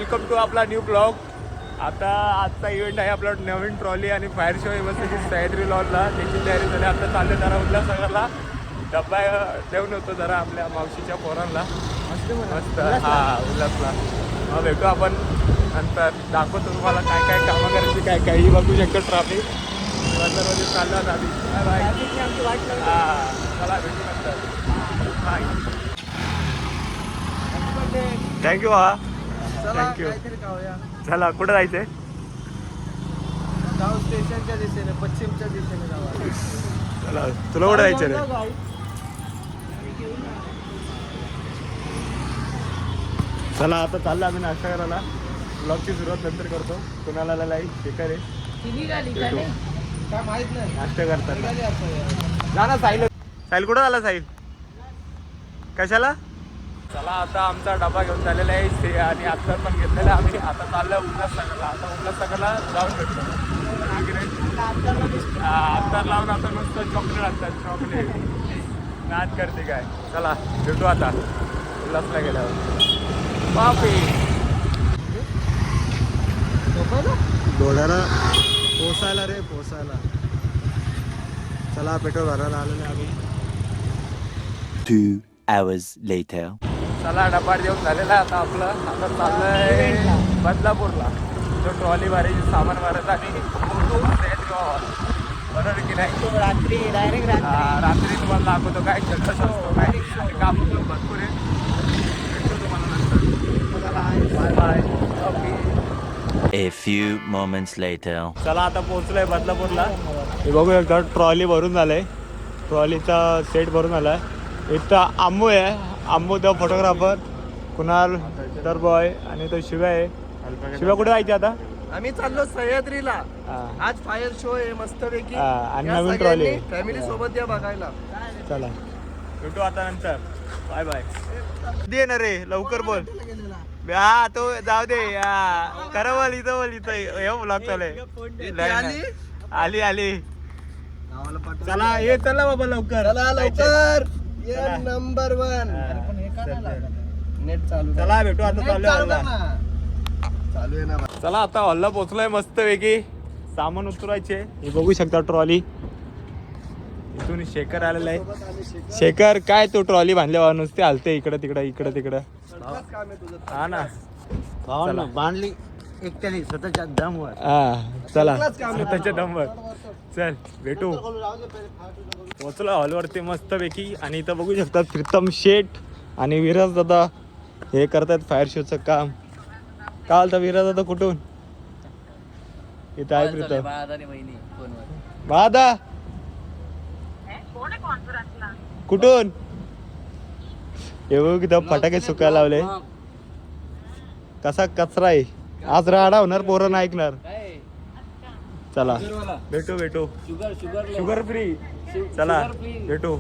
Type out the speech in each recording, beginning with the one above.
Welcome to आपला new blog. आता आजचा इव्हेंट आहे आपला नवीन ट्रॉली आणि फायर शो बसायची सह्याद्री लॉनला. त्याची तयारी झाली. आता चालले जरा उल्हासनगरला डब्बा देऊन होतो जरा आपल्या मावशीच्या पोरांना. मस्त हा उल्हासला. मग भेटू आपण नंतर. दाखवतो तुम्हाला काय काय कामं करायची काय काही बघू शकतो. ट्रॅफिक मध्ये चालला आधी. बाय हां चला भेटू नंतर. Bye thank you. हा थँक्यू. चला कुठं जायचंय? गाव स्टेशनच्या दिशेने पश्चिमच्या दिशेने जावा. चला तुला कुठं जायचं रे? चला आता चाललं आम्ही नाश्ता करायला. ब्लॉगची सुरुवात नंतर करतो. कुणाला लाईक शेकर आहे काय माहित नाही. नाश्ता करतात जा ना. साहिल साहिल कुठं झाला? साहिल कशाला? चला आता आमचा डबा घेऊन झालेला आहे आणि आता पण घेतलेला आहे आम्ही. आता चाललं उल्हासनगरला. आता उल्हासनगरला जाऊन भेटतो. अत्तर लावून आता मस्त चॉकलेट आणतात. चॉकलेट नाच करते काय. चला भेटू आता उल्हासला गेल्यावर. बापे डोळ्याला पोसायला रे पोसायला. चला पेट्रोल भरायला आलो नाही आम्ही. 2 hours later. चला डब्बा जेवण झालेला आता आपलं. आता चाललंय बदलापूरला. जो ट्रॉली भरायची सामान भरत आणि बरोबर की नाही. रात्री डायरेक्ट रात्री तुम्हाला दाखवतो काय कसं असतो काय काम भरपूर आहे. भेटतो तुम्हाला नंतर. Bye bye. A few moments later. चला आता पोहोचलोय बदलापूरला. हे बघू एकदा ट्रॉली भरून झालंय. ट्रॉलीचा सेट भरून आलाय. इथं आम्मू आहे. आम्मू द फोटोग्राफर. कुणाल तर बॉय आणि तो शिव्या आहे. शिव्या कुठे जायचे आता? आम्ही चाललो सह्याद्रीला. हा. आज फायर शो आहे मस्तपैकी. आणि नवीन ट्रॉली आहे. फॅमिली सोबत या बघायला. चला भेटू आता नंतर. Bye bye. दे ना रे लवकर बोल. हा तो जाऊ दे. खरं बोल. इथं बोल. इथं हे ब्लॉग चालू आहे. आली आली. चला ये चला बाबा लवकर. चला लवकर. चला. नंबर 1 नेट चालू. चला भेटू आता. चालू आहे. चालू आहे ना. चला आता हॉलला पोहोचलोय मस्त वेगळी. सामान उतरायचे. हे बघू शकता ट्रॉली. इथून शेखर आलेला आहे. शेखर काय तो ट्रॉली बांधल्यावर नुसते हलते इकडं तिकडं इकडं तिकडं. हा ना चला. बांधली एकट्याने स्वतःच्या दमवर. हा चला स्वतःच्या दमवर. चल भेटू. पोचलो हॉलवरती मस्त पैकी. आणि इथं बघू शकता प्रीतम शेठ आणि विराज दादा हे करतात फायर शोचं काम. काय आलता विराज दादा कुठून? इथं आहे प्रीतम. बादा कुठून? हे बघ इथं फटाके सुकायला लावले. कसा कचरा आहे. आज राडा होणार. पोरं नाही ऐकणार. चला भेटू भेटू. Sugar free. चला भेटू.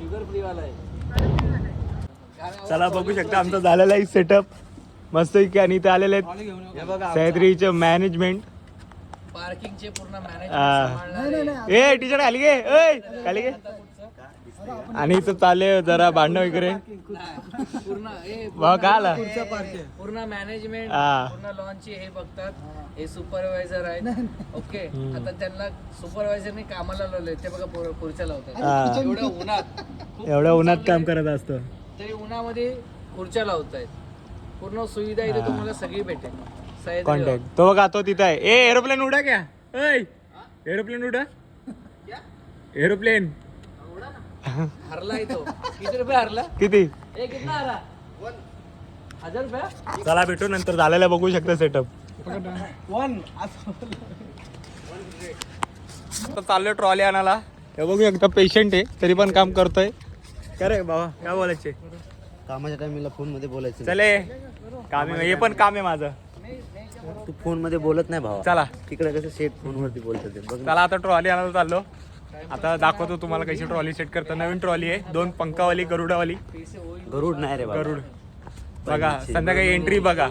चला बघू शकता आमचा झालेला आहे सेटअप मस्त. आणि इथे आलेले आहेत सह्याद्रीचे मॅनेजमेंट. पार्किंगचे पूर्ण ए टी शर्ट खाली घे. खाली घे. आणि इथं चालले जरा भांडण वगैरे. पूर्ण काय आला पूर्ण मॅनेजमेंट हा. पूर्ण लॉन्चची हे बघतात. हे सुपरवायझर आहेत. ओके आता त्यांना सुपरवायझरने कामाला लावले. ते बघा खुर्च्या लावतात. एवढ्या उन्हात एवढ्या उन्हात काम करत असतो तरी उन्हामध्ये खुर्च्या लावतायत. पूर्ण सुविधा इथे तुम्हाला सगळी भेटेल. सह्याद्री कॉन्टॅक्ट. तो बघा तो तिथं आहे. ए एरोप्लेन उडा क्या? एरोप्लेन उडा. एरोप्लेन हरला तो. किती रुपये हरला? किती? किती हरा? 1000 रुपये. चला भेटू नंतर. झालेला बघू शकता सेटअप. चाललोय ट्रॉली आणायला. हे बघू शकता पेशंट आहे तरी पण काम करतोय. काय रे बाबा काय बोलायचे? कामाच्या टाइमला फोन मध्ये बोलायचं. चले काम आहे. हे पण काम आहे माझं. तू फोन मध्ये बोलत नाही भावा. चला तिकडे कसं सेट फोन वरती बोलतात ते बघ. चला आता ट्रॉली आणायला चाललो. आता दाखवतो तुम्हाला कशी ट्रॉली सेट करतो. नवीन ट्रॉली आहे. 2 पंखावाली गरुडावाली. गरुड नाही रे बाबा. गरुड बघा. संध्याकाळी एंट्री बघा.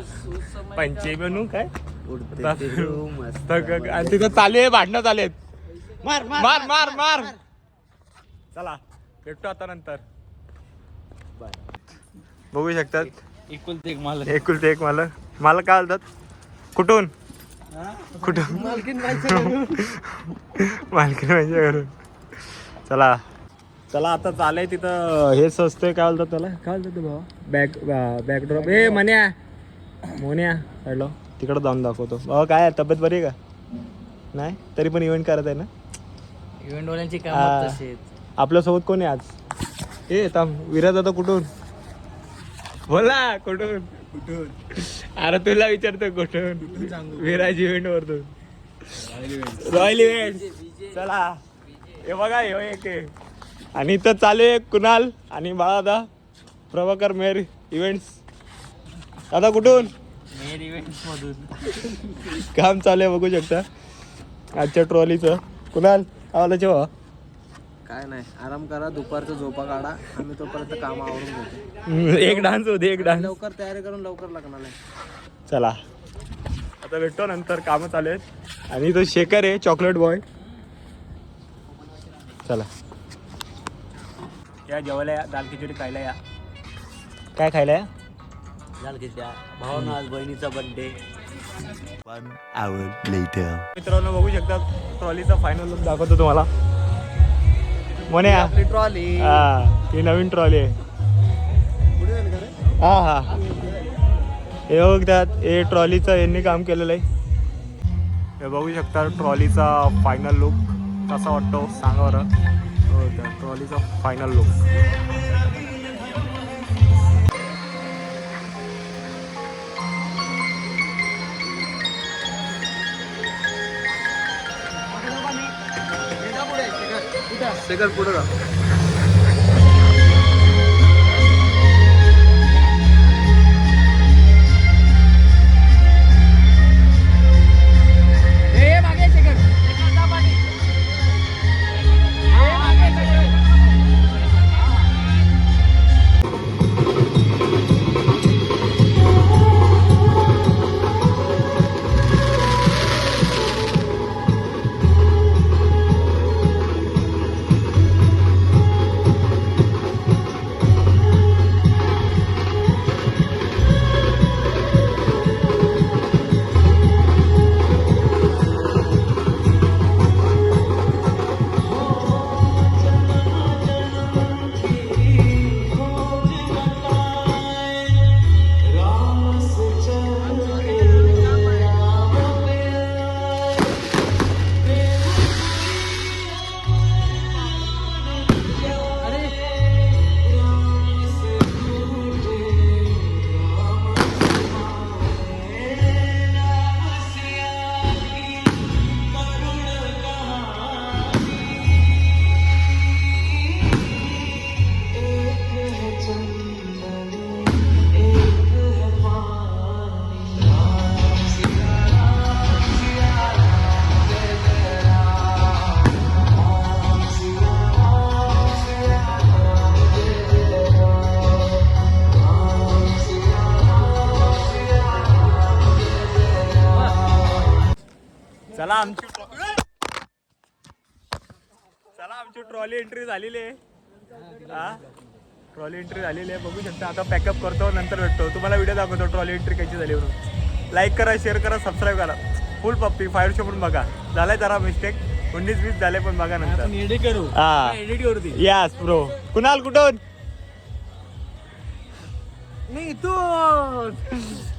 पंचे बनू काय उडते ते मस्त. आणि तिथं चालू आहे. भांडणं चालू आहेत. मार मार मार मार. चला भेटतो आता नंतर. बघू शकतात एकुलते एक मालक. एकुलते एक मला काय बोलतात कुठून मालकीन माझ्या घरून. चला चला आता चालय तिथं हे सजतोय काय बोलतात त्याला काय बोलतात भावा बॅकड्रॉप हे मोन्या हॅलो तिकडं जाऊन दाखवतो भावा. काय तब्येत बरी आहे का? नाही तरी पण इव्हेंट करत आहे ना. इव्हेंट वाल्यांची हा. काम तशी आपल्यासोबत कोण आहे आज? हे थांब विराज आता कुठून बोला कुठून अरे तुला विचारतो कुठून? विराज इव्हेंट वरतून रॉयल इव्हेंट. चला हे बघा हे एक आहे. आणि इथं चालू आहे कुणाल आणि बाळा प्रभाकर मेहर इव्हेंट्स. दादा कुठून? मेन इव्हेंट्स मधून काम चालू आहे बघू शकता आजच्या ट्रॉलीचं. कुणाल आवाला जेव्हा काय नाही आराम करा दुपारचा झोपा काढा आम्ही तोपर्यंत काम आवरून घेतो. एक डान्स होते एक डान्स. लवकर तयारी करून लवकर लागणार आहे. चला आता भेटतो नंतर. कामं चालू आहेत. आणि तो शेखर आहे चॉकलेट बॉय. चला या जेवायला या दाल खिचडी खायला या. काय खायला या? झालं की त्या भावानं आज बहिणीचा बर्थडे. 1 hour later. मित्रांनो बघू शकता ट्रॉलीचा फायनल लुक दाखवतो तुम्हाला. म्हणे आपली ट्रॉली हा ही नवीन ट्रॉली आहे. हा हा हे बघतात हे ट्रॉलीचं यांनी काम केलेलं आहे. हे बघू शकता ट्रॉलीचा फायनल लुक कसा वाटतो सांगा बरं. हो त्या ट्रॉलीचा फायनल लुक. सेकंड पुढे जा. चला आमची ट्रॉली एंट्री झालेली आहे. हा ट्रॉली एंट्री झालेली आहे बघू शकता. आता पॅकअप करतो नंतर भेटतो तुम्हाला. व्हिडिओ दाखवतो ट्रॉली एंट्री कशी झाली म्हणून. लाईक करा शेअर करा सबस्क्राईब करा. फुल पप्पी फायर शो पण बघा. झालाय जरा मिस्टेक 19-20 झाले पण बघा नंतर एडिट करू हा एडिट करू यास ब्रो. कुणाल कुठून? नाही तू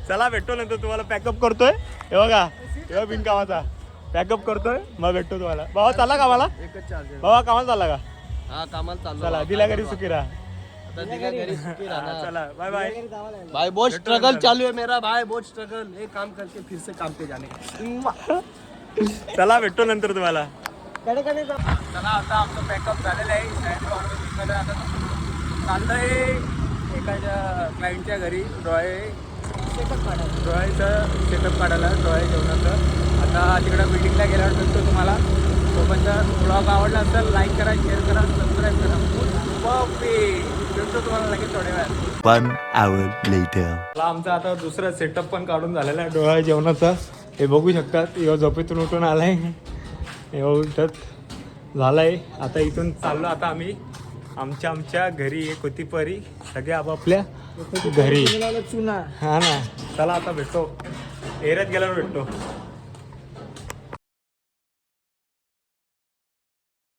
चला भेटतो नंतर तुम्हाला. पॅकअप करतोय हे बघा तेव्हा बिनकामाचा पॅकअप करतोय मग भेटतो तुम्हाला. भावा चालला कामाला? एकच चार्जर. भावा कामाला चालला का? हा कामाला चाललो. चला दिल्या घरी सुखी राहा. आता दिल्या घरी सुखी राहणार. चला बाय बाय. भाई बहुत स्ट्रगल चालू है मेरा भाई बहुत स्ट्रगल. एक काम करके फिर से काम पे जाने का. चला भेटतो नंतर तुम्हाला. चला आता आमचं पॅकअप झालेलं आहे. आता चाललंय एखाद्या क्लायंटच्या घरी डोळ्याचं सेटअप काढायला डोळे जेवणाचं. आता तिकडं बिल्डिंगला गेल्यावर भेटतो तुम्हाला. तोपर्यंत ब्लॉग आवडला असेल लाईक करा शेअर करा सबस्क्राईब करा. भेटतो तुम्हाला लगेच थोड्या वेळात. 1 hour later. मला आमचं आता दुसरं सेटअप पण काढून झालेलं आहे डोळ्या जेवणाचं. हे बघू शकतात. यो झोपेतून उठून आलाय हे उठत झालंय. आता इथून चाललो आता आम्ही आमच्या घरी. एक होती परी सगळे आपापल्या घरी. हा ना चला आता भेटतो. एरियात गेल्यावर भेटतो